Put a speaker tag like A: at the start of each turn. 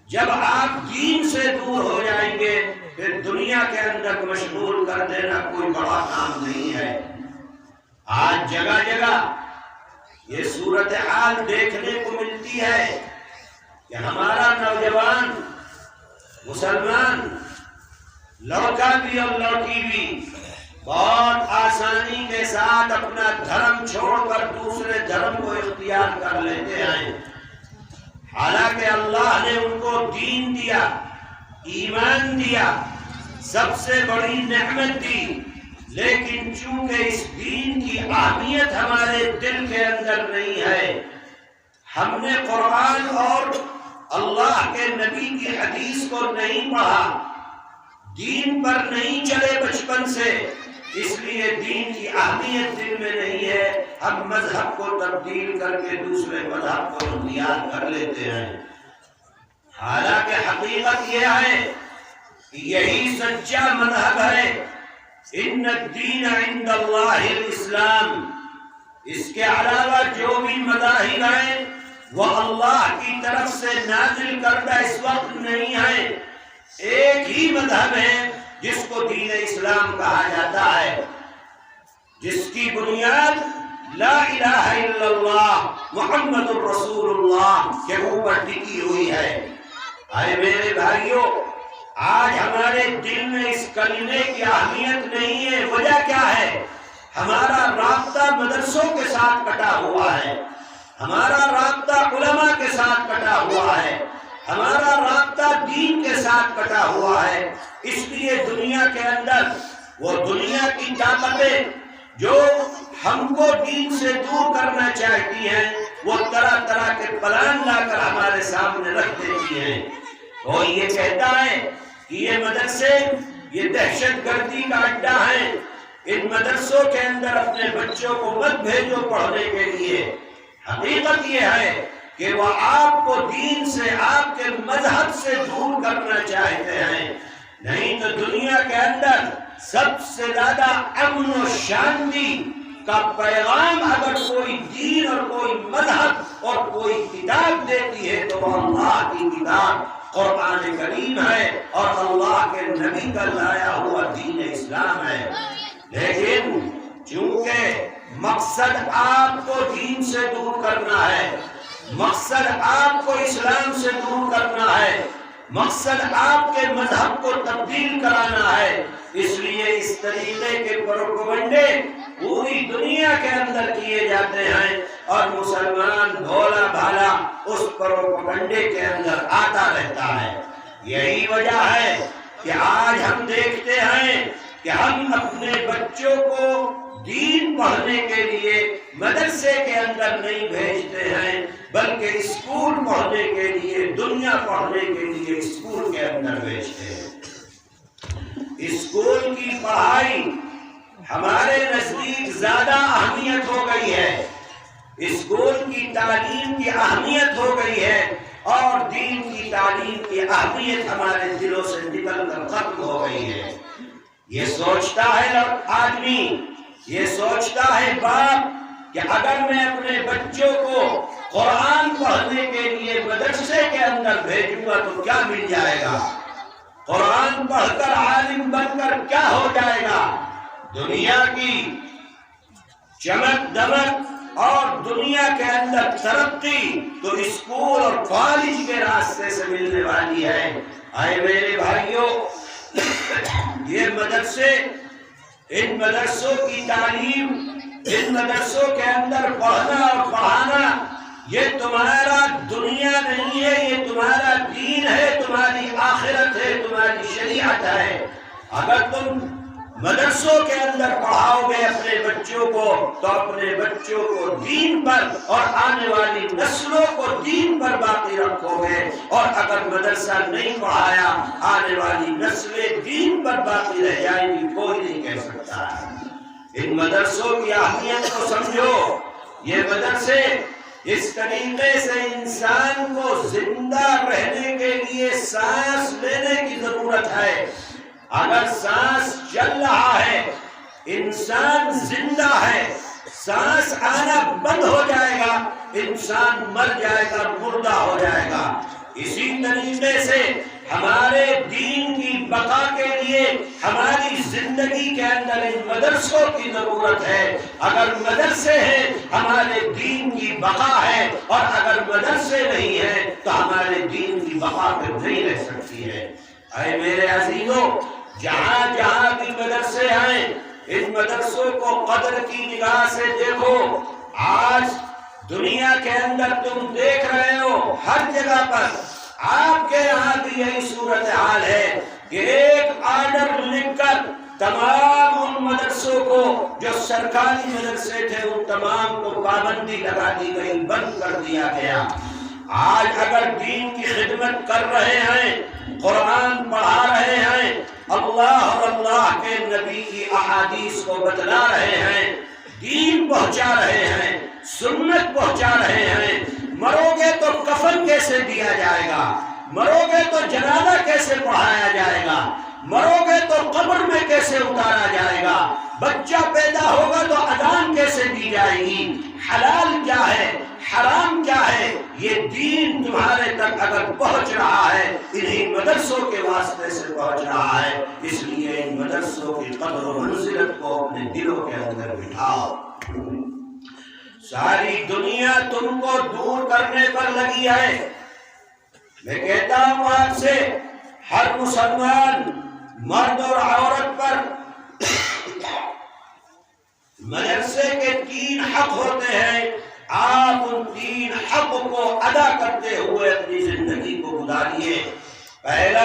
A: جب آپ دین سے دور ہو جائیں گے پھر دنیا کے اندر مشغول کر دینا کوئی بڑا کام نہیں ہے۔ آج جگہ جگہ یہ صورتحال دیکھنے کو ملتی ہے کہ ہمارا نوجوان مسلمان لڑکا بھی اور لڑکی بھی بہت آسانی کے ساتھ اپنا دھرم چھوڑ کر دوسرے دھرم کو اختیار کر لیتے ہیں، حالانکہ اللہ نے ان کو دین دیا، ایمان دیا، سب سے بڑی نعمت دی، لیکن چونکہ اس دین کی اہمیت ہمارے دل کے اندر نہیں ہے، ہم نے قرآن اور اللہ کے نبی کی حدیث کو نہیں پڑھا، دین پر نہیں چلے بچپن سے، اس لیے دین کی اہمیت دل میں نہیں ہے، ہم مذہب کو تبدیل کر کے دوسرے مذہب کو اختیار کر لیتے ہیں۔ حالانکہ حقیقت یہ ہے کہ یہی سچا مذہب ہے، ان الدین عند اللہ الاسلام۔ اس کے علاوہ جو بھی مذاہب ہیں وہ اللہ کی طرف سے نازل کردہ اس وقت نہیں ہے، ایک ہی مذہب ہے جس کو دین اسلام کہا جاتا ہے، جس کی بنیاد لا الہ الا اللہ محمد الرسول اللہ کے اوپر ٹکی ہوئی ہے۔ اے میرے بھائیوں، آج ہمارے دل میں اس کلمے کی اہمیت نہیں ہے، وجہ کیا ہے؟ ہمارا رابطہ مدرسوں کے ساتھ کٹا ہوا ہے، ہمارا رابطہ علماء کے ساتھ کٹا ہوا ہے، ہمارا رابطہ دین کے ساتھ کٹا ہوا ہے۔ اس لیے دنیا کے اندر وہ دنیا کی طاقتیں جو ہم کو دین سے دور کرنا چاہتی ہیں وہ طرح طرح کے پلان لا کر ہمارے سامنے رکھ دیتی ہیں۔ کوئی یہ کہتا ہے کہ یہ مدرسے یہ دہشت گردی کا اڈا ہے، ان مدرسوں کے اندر اپنے بچوں کو مت بھیجو پڑھنے کے لیے۔ حقیقت یہ ہے کہ وہ آپ کو دین سے، آپ کے مذہب سے دور کرنا چاہتے ہیں، نہیں تو دنیا کے اندر سب سے زیادہ امن و شانتی کا پیغام اگر کوئی دین اور کوئی مذہب اور کوئی کتاب دیتی ہے تو وہ اللہ کی کتاب قرآن کریم ہے اور اللہ کے نبی کا لایا ہوا دین اسلام ہے۔ لیکن چونکہ مقصد آپ کو دین سے دور کرنا ہے، مقصد آپ کو اسلام سے دور کرنا ہے، مقصد آپ کے مذہب کو تبدیل کرانا ہے، اس لیے اس طریقے کے پروپیگنڈے پوری دنیا کے اندر کیے جاتے ہیں اور مسلمان بھولا بھالا اس پروپیگنڈے کے اندر آتا رہتا ہے۔ یہی وجہ ہے کہ آج ہم دیکھتے ہیں کہ ہم اپنے بچوں کو دین پڑھنے کے لیے مدرسے کے اندر نہیں بھیجتے ہیں بلکہ اسکول پڑھنے کے لیے، دنیا پڑھنے کے لیے اسکول کے اندر بھیجتے ہیں۔ اسکول کی پڑھائی ہمارے نزدیک زیادہ اہمیت ہو گئی ہے، اسکول کی تعلیم کی اہمیت ہو گئی ہے اور دین کی تعلیم کی اہمیت ہمارے دلوں سے نکل کر ختم ہو گئی ہے۔ یہ سوچتا ہے آدمی، یہ سوچتا ہے باپ کہ اگر میں اپنے بچوں کو قرآن پڑھنے کے لیے مدرسے کے اندر بھیجوں گا تو کیا مل جائے گا، قرآن پڑھ کر عالم بن کر کیا ہو جائے گا، دنیا کی چمک دمک اور دنیا کے اندر ترقی تو اسکول اور کالج کے راستے سے ملنے والی ہے۔ اے میرے بھائیوں، یہ مدرسے، ان مدرسوں کی تعلیم، ان مدرسوں کے اندر پڑھنا اور پڑھانا یہ تمہارا دنیا نہیں ہے، یہ تمہارا دین ہے، تمہاری آخرت ہے، تمہاری شریعت ہے۔ اگر تم مدرسوں کے اندر پڑھاؤ گے اپنے بچوں کو تو اپنے بچوں کو دین پر اور آنے والی نسلوں کو دین پر باقی رکھو گے، اور اگر مدرسہ نہیں پڑھایا آنے والی نسلیں دین پر باقی رہ جائیں گی، کوئی نہیں کہہ سکتا ہے۔ ان مدرسوں کی اہمیت کو سمجھو۔ یہ مدرسے اس طریقے سے انسان کو زندہ رہنے کے لیے سانس لینے کی ضرورت ہے۔ اگر سانس چل رہا ہے، انسان زندہ ہے، سانس آنا بند ہو جائے گا، انسان مر جائے گا، مردہ ہو جائے گا۔ اسی طریقے سے ہمارے دین کی بقا کے لیے ہماری زندگی کے اندر ان مدرسوں کی ضرورت ہے۔ اگر مدرسے ہیں ہمارے دین کی بقا ہے، اور اگر مدرسے نہیں ہیں تو ہمارے دین کی بقا پہ نہیں رہ سکتی ہے۔ اے میرے عزیزوں، جہاں جہاں بھی مدرسے آئیں، ان مدرسوں کو قدر کی نگاہ سے دیکھو۔ آج دنیا کے اندر تم دیکھ رہے ہو ہر جگہ پر، آپ کے یہاں بھی یہی صورتحال ہے کہ ایک آرڈر لکھ کر تمام ان مدرسوں کو جو سرکاری مدرسے تھے ان تمام کو پابندی لگا دی گئی، بند کر دیا گیا۔ آج اگر دین کی خدمت کر رہے ہیں، قرآن پڑھا رہے ہیں، اللہ اور اللہ کے نبی کی احادیث کو بتلا رہے ہیں، دین پہنچا رہے ہیں، سنت پہنچا رہے ہیں، مرو گے تو کفن کیسے دیا جائے گا، مرو گے تو جنازہ کیسے پڑھایا جائے گا، مرو گے تو قبر میں کیسے اتارا جائے گا، بچہ پیدا ہوگا تو اذان کیسے دی جائے گی، حلال کیا ہے، حرام کیا ہے، یہ دین تمہارے تک اگر پہنچ رہا ہے انہی مدرسوں کے واسطے سے پہنچ رہا ہے۔ اس لیے ان مدرسوں کی قدر و منزلت کو اپنے دلوں کے اندر بٹھاؤ۔ ساری دنیا تم کو دور کرنے پر لگی ہے۔ میں کہتا ہوں آپ سے، ہر مسلمان مرد اور عورت پر مدرسے کے 3 حق ہوتے ہیں۔ آپ ان 3 حق کو ادا کرتے ہوئے اپنی زندگی کو گزاریے۔ پہلا